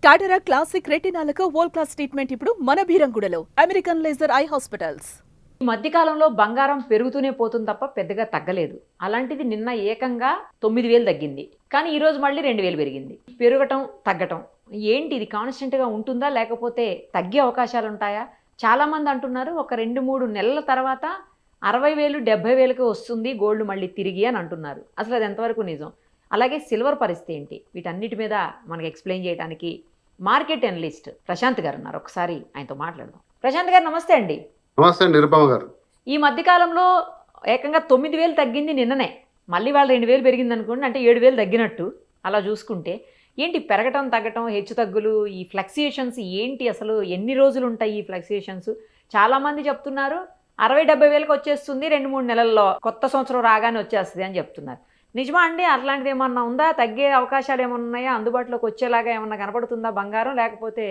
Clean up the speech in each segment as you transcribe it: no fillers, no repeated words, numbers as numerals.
టాటరా classic రెటినాలకు world class treatment ఇప్పుడు మన భీరంగూడలో American laser eye hospitals. ఈ మధ్యకాలంలో బంగారం పెరుగుతూనే పోతుంది తప్ప పెద్దగా తగ్గలేదు. అలాంటిది నిన్న ఏకంగా 9,000 తగ్గింది, కానీ ఈరోజు మళ్ళీ 2,000 పెరిగింది. పెరగటం తగ్గటం ఏంటి, ఇది కాన్స్టెంట్గా ఉంటుందా లేకపోతే తగ్గే అవకాశాలు ఉంటాయా? చాలామంది అంటున్నారు ఒక 2-3 నెలల తర్వాత 60,000 70,000కి వస్తుంది గోల్డ్ మళ్ళీ తిరిగి అని అంటున్నారు. అసలు అది ఎంతవరకు నిజం? అలాగే సిల్వర్ పరిస్థితి ఏంటి? వీటన్నిటి మీద మనకి ఎక్స్ప్లెయిన్ చేయడానికి మార్కెట్ అనలిస్ట్ ప్రశాంత్ గారు ఉన్నారు. ఒకసారి ఆయనతో మాట్లాడదాం. ప్రశాంత్ గారు నమస్తే అండి. నమస్తే నిరుపమ గారు. ఈ మధ్యకాలంలో ఏకంగా 9,000 తగ్గింది నిన్ననే, మళ్ళీ వాళ్ళు 2,000 పెరిగింది అనుకోండి, అంటే 7,000 తగ్గినట్టు. అలా చూసుకుంటే ఏంటి పెరగటం తగ్గటం హెచ్చు తగ్గులు, ఈ ఫ్లక్సియేషన్స్ ఏంటి, అసలు ఎన్ని రోజులు ఉంటాయి ఈ ఫ్లక్సియేషన్స్? చాలామంది చెప్తున్నారు 60,000-70,000కి వచ్చేస్తుంది 2-3 నెలల్లో, కొత్త సంవత్సరం రాగానే వచ్చేస్తుంది అని చెప్తున్నారు. నిజమా అండి? అట్లాంటిది ఏమన్నా ఉందా? తగ్గే అవకాశాలు ఏమన్నా ఉన్నాయా? అందుబాటులోకి వచ్చేలాగా ఏమన్నా కనపడుతుందా బంగారం, లేకపోతే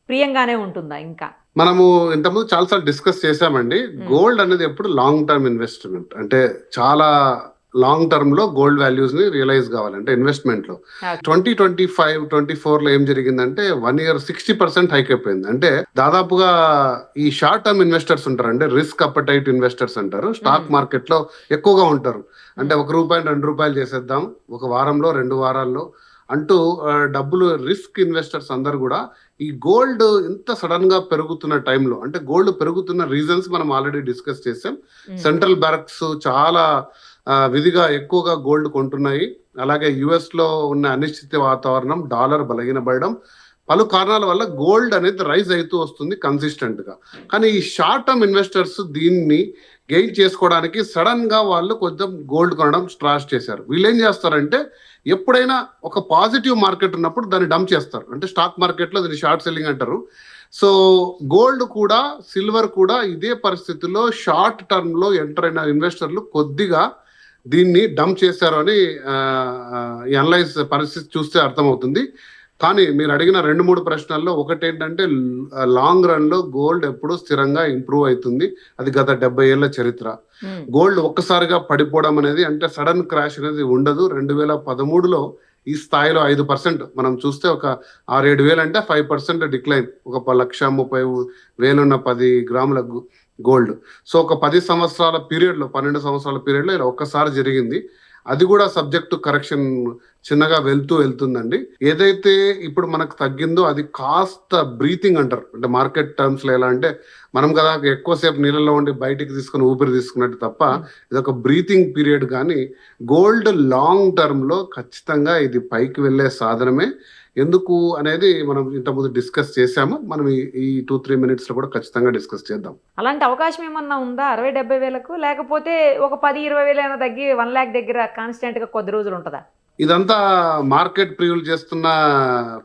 ప్రియంగానే ఉంటుందా? ఇంకా మనము ఇంతకుముందు చాలాసార్లు డిస్కస్ చేశామండి. గోల్డ్ అనేది ఎప్పుడు లాంగ్ టర్మ్ ఇన్వెస్ట్మెంట్, అంటే చాలా లాంగ్ టర్మ్ లో గోల్డ్ వాల్యూస్ ని రియలైజ్ కావాలంటే ఇన్వెస్ట్మెంట్ లో 2025-24 లో ఏం జరిగిందంటే 1 year 60% హైక్ అయిపోయింది. అంటే దాదాపుగా ఈ షార్ట్ టర్మ్ ఇన్వెస్టర్స్ ఉంటారు, అంటే రిస్క్ అపటైట్ ఇన్వెస్టర్స్ అంటారు, స్టాక్ మార్కెట్ లో ఎక్కువగా ఉంటారు. అంటే ₹1 ₹2 చేసేద్దాం ఒక వారంలో 2 వారాల్లో అంటూ డబ్బులు రిస్క్ ఇన్వెస్టర్స్ అందరు కూడా ఈ గోల్డ్ ఇంత సడన్ గా పెరుగుతున్న టైంలో, అంటే గోల్డ్ పెరుగుతున్న రీజన్స్ మనం ఆల్రెడీ డిస్కస్ చేసాం. సెంట్రల్ బ్యాంక్స్ చాలా విధిగా ఎక్కువగా గోల్డ్ కొంటున్నాయి. అలాగే యుఎస్ లో ఉన్న అనిశ్చిత వాతావరణం, డాలర్ బలహీనపడడం, పలు కారణాల వల్ల గోల్డ్ అనేది రైజ్ అవుతూ వస్తుంది కన్సిస్టెంట్ గా. కానీ ఈ షార్ట్ టర్మ్ ఇన్వెస్టర్స్ దీన్ని గెయిన్ చేసుకోవడానికి సడన్ గా వాళ్ళు కొంచెం గోల్డ్ కొనడం స్టార్ట్ చేశారు. వీళ్ళు ఏం చేస్తారంటే ఎప్పుడైనా ఒక పాజిటివ్ మార్కెట్ ఉన్నప్పుడు దాన్ని డంప్ చేస్తారు, అంటే స్టాక్ మార్కెట్ లో దీన్ని షార్ట్ సెల్లింగ్ అంటారు. సో గోల్డ్ కూడా సిల్వర్ కూడా ఇదే పరిస్థితుల్లో షార్ట్ టర్మ్ లో ఎంటర్ అయిన ఇన్వెస్టర్లు కొద్దిగా దీన్ని డంప్ చేశారు అని ఈ అనలైజ్ పరిస్థితి చూస్తే అర్థమవుతుంది. కానీ మీరు అడిగిన 2-3 ప్రశ్నల్లో ఒకటి ఏంటంటే లాంగ్ రన్ లో గోల్డ్ ఎప్పుడు స్థిరంగా ఇంప్రూవ్ అవుతుంది. అది గత 70 ఏళ్ల చరిత్ర. గోల్డ్ ఒక్కసారిగా పడిపోవడం అనేది, అంటే సడన్ క్రాష్ అనేది ఉండదు. 2013లో ఈ స్థాయిలో 5% మనం చూస్తే ఒక 6-7 వేలు అంటే 5% డిక్లైన్, ఒక 1,30,000 ఉన్న 10 గ్రాముల గోల్డ్. సో ఒక 10 సంవత్సరాల పీరియడ్లో 12 సంవత్సరాల పీరియడ్లో ఇలా ఒక్కసారి జరిగింది. అది కూడా సబ్జెక్ట్ టు కరెక్షన్ చిన్నగా వెళ్తుందండి. ఏదైతే ఇప్పుడు మనకు తగ్గిందో అది కాస్త బ్రీతింగ్ అంటారు, అంటే మార్కెట్ టర్మ్స్ లో ఎలా అంటే మనం కదా ఎక్కువసేపు నీళ్ళలో ఉండి బయటికి తీసుకుని ఊపిరి తీసుకున్నట్టు తప్ప ఇది ఒక బ్రీతింగ్ పీరియడ్. కానీ గోల్డ్ లాంగ్ టర్మ్ లో ఖచ్చితంగా ఇది పైకి వెళ్ళే సాధనమే. ఎందుకు అనేది మనం ఇంతకుముందు డిస్కస్ చేశాము. మనం ఈ 2-3 minutes లో కూడా ఖచ్చితంగా డిస్కస్ చేద్దాం. అలాంటి అవకాశం ఏమన్నా ఉందా 60,000-70,000కు? లేకపోతే ఒక 10,000-20,000 అయినా తగ్గి 1 lakh దగ్గర కాన్స్టెంట్ గా కొద్ది రోజులు ఉంటుందా? ఇదంతా మార్కెట్ ప్రియులు చేస్తున్న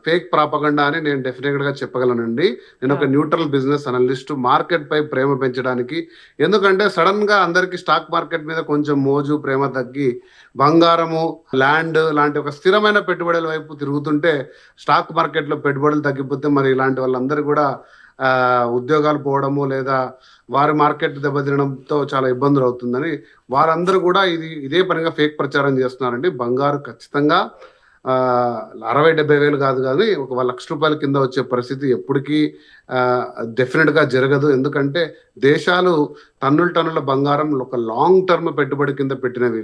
ఫేక్ ప్రాపగండా అని నేను డెఫినెట్ గా చెప్పగలనండి. నేను ఒక న్యూట్రల్ బిజినెస్ అనలిస్ట్, మార్కెట్ పై ప్రేమ పెంచడానికి. ఎందుకంటే సడన్ గా అందరికి స్టాక్ మార్కెట్ మీద కొంచెం మోజు ప్రేమ తగ్గి బంగారము, ల్యాండ్ లాంటి ఒక స్థిరమైన పెట్టుబడుల వైపు తిరుగుతుంటే స్టాక్ మార్కెట్ లో పెట్టుబడులు తగ్గిపోతే మరి ఇలాంటి వాళ్ళందరూ కూడా ఉద్యోగాలు పోవడము లేదా వారి మార్కెట్ దెబ్బతినడంతో చాలా ఇబ్బందులు అవుతుందని వారందరూ కూడా ఇదే పనిగా ఫేక్ ప్రచారం చేస్తున్నారండి. బంగారు ఖచ్చితంగా 60,000-70,000 వేలు కాదు, కానీ ఒక ₹1,00,000 కింద వచ్చే పరిస్థితి ఎప్పటికీ డెఫినెట్ గా జరగదు. ఎందుకంటే దేశాలు టన్నుల బంగారం ఒక లాంగ్ టర్మ్ పెట్టుబడి కింద పెట్టినవి.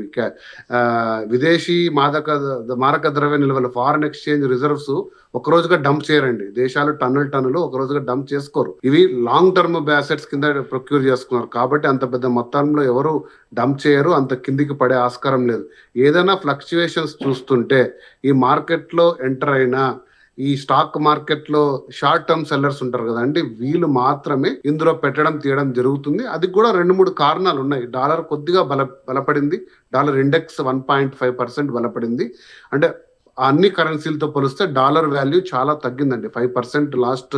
విదేశీ మారక ద్రవ్య నిల్వలు, ఫారెన్ ఎక్స్చేంజ్ రిజర్వ్స్ ఒక రోజుగా డంప్ చేయరండి. దేశాలు టన్నులు ఒక రోజుగా డంప్ చేసుకోరు. ఇవి లాంగ్ టర్మ్ అసెట్స్ కింద ప్రొక్యూర్ చేసుకున్నారు కాబట్టి అంత పెద్ద మొత్తంలో ఎవరు డంప్ చేయరు, అంత కిందికి పడే ఆస్కారం లేదు. ఏదైనా ఫ్లక్చుయేషన్స్ చూస్తుంటే ఈ మార్కెట్ లో ఎంటర్ అయినా ఈ స్టాక్ మార్కెట్ లో షార్ట్ టర్మ్ సెల్లర్స్ ఉంటారు కదండి, వీళ్ళు మాత్రమే ఇందులో పెట్టడం తీయడం జరుగుతుంది. అది కూడా 2-3 కారణాలు ఉన్నాయి. డాలర్ కొద్దిగా బలపడింది, డాలర్ ఇండెక్స్ 1.5% బలపడింది. అంటే అన్ని కరెన్సీలతో పోలిస్తే డాలర్ వాల్యూ చాలా తగ్గిందండి, 5% లాస్ట్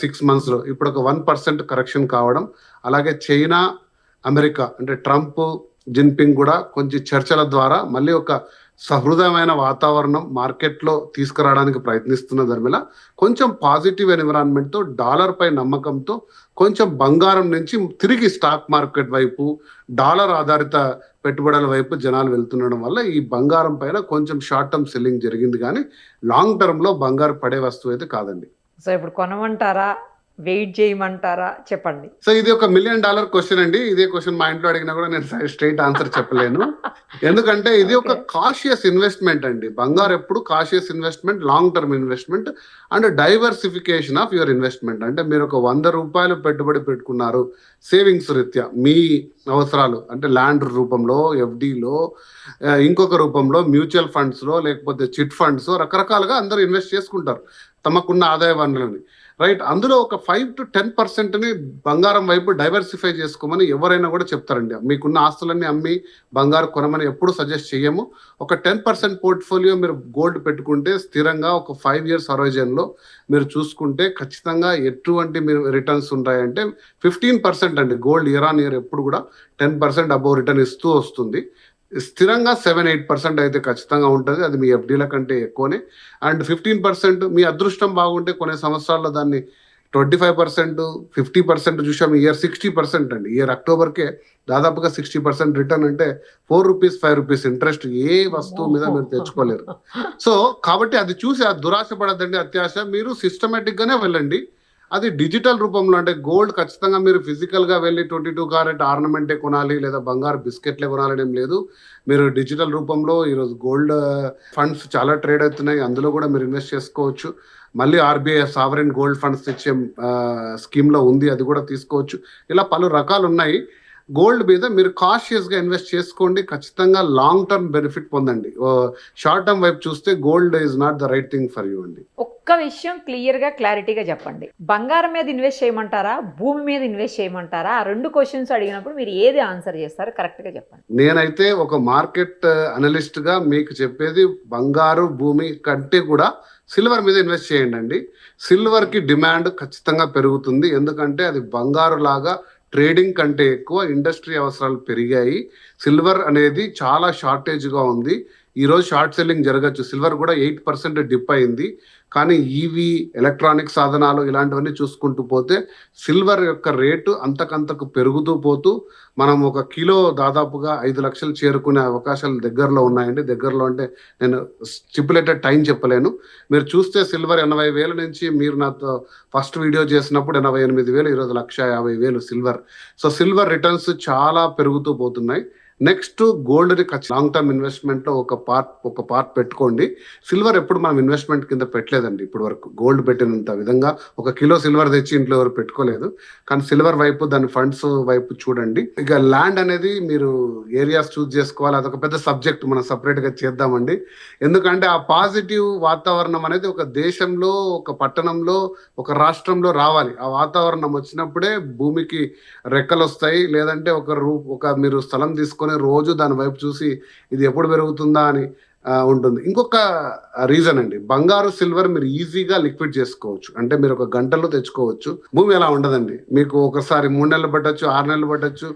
6 months లో. ఇప్పుడు ఒక 1% కరెక్షన్ కావడం, అలాగే చైనా, అమెరికా అంటే ట్రంప్, జిన్పింగ్ కూడా కొంచెం చర్చల ద్వారా మళ్ళీ ఒక సహృదయమైన వాతావరణం మార్కెట్లో తీసుకురావడానికి ప్రయత్నిస్తున్న ధర్మిల కొంచెం పాజిటివ్ ఎన్విరాన్మెంట్తో డాలర్ పై నమ్మకంతో కొంచెం బంగారం నుంచి తిరిగి స్టాక్ మార్కెట్ వైపు డాలర్ ఆధారిత పెట్టుబడుల వైపు జనాలు వెళ్తుండడం వల్ల ఈ బంగారం పైన కొంచెం షార్ట్ టర్మ్ సెల్లింగ్ జరిగింది, కానీ లాంగ్ టర్మ్ లో బంగారు పడే వస్తువు అయితే కాదండి. సో ఇప్పుడు కొనమంటారా, వెయిట్ చేయమంటారా, చెప్పండి. సో ఇది ఒక $1 million క్వశ్చన్ అండి. ఇదే క్వశ్చన్ మా ఇంట్లో అడిగినా కూడా నేను స్ట్రైట్ ఆన్సర్ చెప్పలేను. ఎందుకంటే ఇది ఒక కాషియస్ ఇన్వెస్ట్మెంట్ అండి. బంగారు ఎప్పుడు cautious investment, long term investment and diversification of your investment. అంటే మీరు ఒక ₹100 పెట్టుబడి పెట్టుకున్నారు సేవింగ్స్ రీత్యా, మీ అవసరాలు అంటే ల్యాండ్ రూపంలో, ఎఫ్డీలో, ఇంకొక రూపంలో మ్యూచువల్ ఫండ్స్లో, లేకపోతే చిట్ ఫండ్స్, రకరకాలుగా అందరూ ఇన్వెస్ట్ చేసుకుంటారు తమకున్న ఆదాయ వనరులని, రైట్. అందులో ఒక 5 to 10% బంగారం వైపు డైవర్సిఫై చేసుకోమని ఎవరైనా కూడా చెప్తారండి. మీకున్న ఆస్తులన్నీ అమ్మి బంగారు కొనమని ఎప్పుడు సజెస్ట్ చేయము. ఒక 10% పోర్ట్ఫోలియో మీరు గోల్డ్ పెట్టుకుంటే స్థిరంగా ఒక 5 years హొరైజన్లో మీరు చూసుకుంటే ఖచ్చితంగా ఎటువంటి మీరు రిటర్న్స్ ఉంటాయంటే 15% అండి. గోల్డ్ ఇయర్ ఆన్ ఇయర్ ఎప్పుడు కూడా 10% అబోవ్ రిటర్న్ ఇస్తూ వస్తుంది. స్థిరంగా 7-8% అయితే ఖచ్చితంగా ఉంటుంది. అది మీ ఎఫ్డీల కంటే ఎక్కువనే. అండ్ 15% మీ అదృష్టం బాగుంటే కొన్ని సంవత్సరాల్లో దాన్ని 25%, 50% చూసాం. ఇయర్ 60% అండి. ఇయర్ అక్టోబర్కే దాదాపుగా 60% రిటర్న్ అంటే ₹4, ₹5 ఇంట్రెస్ట్ ఏ వస్తువు మీద మీరు తెచ్చుకోలేరు. సో కాబట్టి అది చూసి అది దురాశ పడద్దండి, అత్యాశ. మీరు సిస్టమేటిక్ గానే వెళ్ళండి. అది డిజిటల్ రూపంలో అంటే గోల్డ్ ఖచ్చితంగా మీరు ఫిజికల్ గా వెళ్ళి 22 క్యారెట్ ఆర్నమెంటే కొనాలి లేదా బంగారు బిస్కెట్లే కొనాలని ఏం లేదు. మీరు డిజిటల్ రూపంలో ఈరోజు గోల్డ్ ఫండ్స్ చాలా ట్రేడ్ అవుతున్నాయి, అందులో కూడా మీరు ఇన్వెస్ట్ చేసుకోవచ్చు. మళ్ళీ ఆర్బీఐ సావరెన్ గోల్డ్ ఫండ్స్ తెచ్చే స్కీమ్ లో ఉంది, అది కూడా తీసుకోవచ్చు. ఇలా పలు రకాలు ఉన్నాయి. గోల్డ్ మీద మీరు కాషియస్ గా ఇన్వెస్ట్ చేసుకోండి, ఖచ్చితంగా లాంగ్ టర్మ్ బెనిఫిట్ పొందండి. షార్ట్ టర్మ్ వైపు చూస్తే gold is not the right thing for you అండి. ఒక్క విషయం క్లియర్ గా క్లారిటీగా చెప్పండి. బంగారం మీద ఇన్వెస్ట్ చేయమంటారా, భూమి మీద ఇన్వెస్ట్ చేయమంటారా? ఆ 2 క్వశ్చన్స్ అడిగినప్పుడు మీరు ఏది ఆన్సర్ చేస్తారో కరెక్ట్ గా చెప్పండి. నేనైతే ఒక మార్కెట్ అనలిస్ట్ గా మీకు చెప్పేది బంగారు భూమి కంటే కూడా సిల్వర్ మీద ఇన్వెస్ట్ చేయండి అండి. సిల్వర్ కి డిమాండ్ ఖచ్చితంగా పెరుగుతుంది, ఎందుకంటే అది బంగారు లాగా ట్రేడింగ్ కంటే ఎక్కువ ఇండస్ట్రీ అవసరాలు పెరిగాయి. సిల్వర్ అనేది చాలా షార్టేజ్గా ఉంది. ఈరోజు షార్ట్ సెల్లింగ్ జరగచ్చు. సిల్వర్ కూడా 8% డిప్ అయింది. కానీ ఈవీ, ఎలక్ట్రానిక్ సాధనాలు ఇలాంటివన్నీ చూసుకుంటూ పోతే సిల్వర్ యొక్క రేటు అంతకంతకు పెరుగుతూ పోతూ మనం ఒక కిలో దాదాపుగా 5 లక్షలు చేరుకునే అవకాశాలు దగ్గరలో ఉన్నాయండి. దగ్గరలో అంటే నేను స్టిపులేటెడ్ టైం చెప్పలేను. మీరు చూస్తే సిల్వర్ 80,000 నుంచి, మీరు నాతో ఫస్ట్ వీడియో చేసినప్పుడు 88,000, ఈరోజు 150,000 సిల్వర్. సో సిల్వర్ రిటర్న్స్ చాలా పెరుగుతూ పోతున్నాయి. నెక్స్ట్ గోల్డ్ ని లాంగ్ టర్మ్ ఇన్వెస్ట్మెంట్ లో ఒక పార్ట్ పెట్టుకోండి. సిల్వర్ ఎప్పుడు మనం ఇన్వెస్ట్మెంట్ కింద పెట్టలేదండి ఇప్పటి వరకు. గోల్డ్ పెట్టినంత విధంగా ఒక కిలో సిల్వర్ తెచ్చి ఇంట్లో ఎవరు పెట్టుకోలేదు. కానీ సిల్వర్ వైపు, దాని ఫండ్స్ వైపు చూడండి. ఇక ల్యాండ్ అనేది మీరు ఏరియాస్ చూస్ చేసుకోవాలి. అదొక పెద్ద సబ్జెక్ట్, మనం సపరేట్ గా చేద్దామండి. ఎందుకంటే ఆ పాజిటివ్ వాతావరణం అనేది ఒక దేశంలో, ఒక పట్టణంలో, ఒక రాష్ట్రంలో రావాలి. ఆ వాతావరణం వచ్చినప్పుడే భూమికి రెక్కలు వస్తాయి. లేదంటే ఒక మీరు స్థలం తీసుకొని రోజు దాని వైపు చూసి ఇది ఎప్పుడు పెరుగుతుందా అని ఉంటుంది. ఇంకొక రీజన్ అండి, బంగారు సిల్వర్ మీరు ఈజీగా లిక్విడ్ చేసుకోవచ్చు. అంటే మీరు ఒక గంటలో తెచ్చుకోవచ్చు. భూమి ఎలా ఉండదండి, మీకు ఒకసారి 3 నెలలు పట్టచ్చు, 6 నెలలు పట్టచ్చు,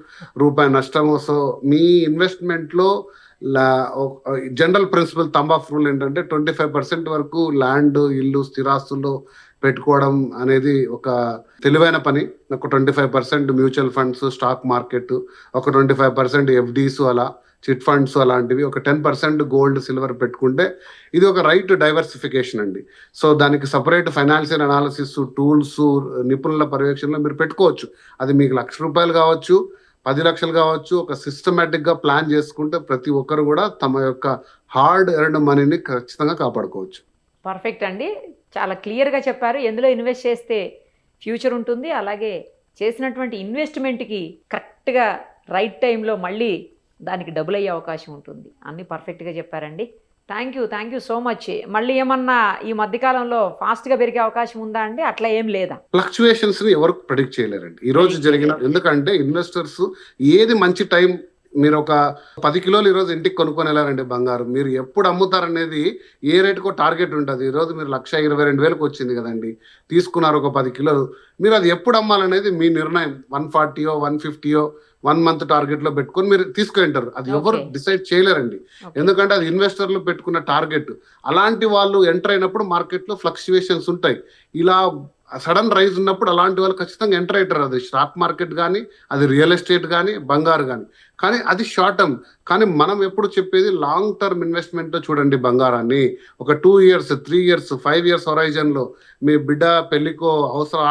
రూపాయి నష్టము. సో మీ ఇన్వెస్ట్మెంట్ లో general principal thumb of rule ఏంటంటే 25% వరకు ల్యాండ్, ఇల్లు, స్థిరాస్తుల్లో పెట్టుకోవడం అనేది ఒక తెలివైన పని. ఒక 25% మ్యూచువల్ ఫండ్స్, స్టాక్ మార్కెట్, ఒక 25% ఎఫ్డీస్, అలా చిట్ ఫండ్స్ అలాంటివి, ఒక 10% గోల్డ్, సిల్వర్ పెట్టుకుంటే ఇది ఒక రైట్ డైవర్సిఫికేషన్ అండి. సో దానికి సపరేట్ ఫైనాన్షియల్ అనాలిసిస్ టూల్స్, నిపుణుల పర్యవేక్షణలో మీరు పెట్టుకోవచ్చు. అది మీకు ₹1,00,000 కావచ్చు, 10 లక్షలు కావచ్చు. ఒక సిస్టమేటిక్ గా ప్లాన్ చేసుకుంటే ప్రతి ఒక్కరు కూడా తమ యొక్క హార్డ్ ఎర్న్డ్ మనీని ఖచ్చితంగా కాపాడుకోవచ్చు. పర్ఫెక్ట్ అండి, చాలా క్లియర్గా చెప్పారు. ఎందులో ఇన్వెస్ట్ చేస్తే ఫ్యూచర్ ఉంటుంది, అలాగే చేసినటువంటి ఇన్వెస్ట్మెంట్కి కరెక్ట్గా రైట్ టైంలో మళ్ళీ దానికి డబుల్ అయ్యే అవకాశం ఉంటుంది. అన్నీ పర్ఫెక్ట్గా చెప్పారండి. Thank you so much. మళ్ళీ ఏమన్నా ఈ మధ్యకాలంలో ఫాస్ట్గా పెరిగే అవకాశం ఉందా అండి? అట్లా ఏం లేదా? ఫ్లక్చువేషన్స్ ని ఎవరు ప్రెడిక్ట్ చేయలేరండి ఈ రోజు జరిగిన. ఎందుకంటే ఇన్వెస్టర్స్ ఏది మంచి టైం మీరు ఒక 10 కిలోలు ఈరోజు ఇంటికి కొనుక్కొని వెళ్ళారండి బంగారం, మీరు ఎప్పుడు అమ్ముతారనేది ఏ రేటుకో టార్గెట్ ఉంటుంది. ఈరోజు మీరు 1,22,000 వచ్చింది కదండి, తీసుకున్నారు ఒక 10 కిలోలు, మీరు అది ఎప్పుడు అమ్మాలనేది మీ నిర్ణయం. 140 150 1 మంత్ టార్గెట్ లో పెట్టుకొని మీరు తీసుకుంటారు. అది ఎవరు డిసైడ్ చేయలేరండి, ఎందుకంటే అది ఇన్వెస్టర్లు పెట్టుకున్న టార్గెట్. అలాంటి వాళ్ళు ఎంటర్ అయినప్పుడు మార్కెట్ లో ఫ్లక్చువేషన్స్ ఉంటాయి. ఇలా సడన్ రైజ్ ఉన్నప్పుడు అలాంటి వాళ్ళు ఖచ్చితంగా ఎంటర్ అవుతారు. అది స్టాక్ మార్కెట్ కానీ, అది రియల్ ఎస్టేట్ కానీ, బంగారు కానీ అది షార్ట్ టర్మ్. కానీ మనం ఎప్పుడు చెప్పేది లాంగ్ టర్మ్ ఇన్వెస్ట్మెంట్ చూడండి బంగారాన్ని. ఒక 2 years 3 years 5 years హొరైజన్ లో మీ బిడ్డ పెళ్లికో,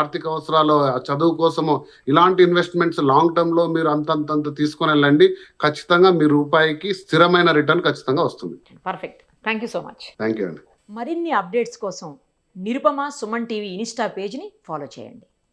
ఆర్థిక అవసరాలు, చదువు కోసమో ఇలాంటి ఇన్వెస్ట్మెంట్స్ లాంగ్ టర్మ్ లో మీరు అంతంత తీసుకొని వెళ్ళండి. ఖచ్చితంగా మీ రూపాయికి స్థిరమైన రిటర్న్ ఖచ్చితంగా వస్తుంది. Perfect, thank you so much. Thank you అండి. మరిన్ని అప్డేట్స్ కోసం నిరుపమ సుమన్ టీవీ ఇన్స్టా పేజ్ని ఫాలో చేయండి.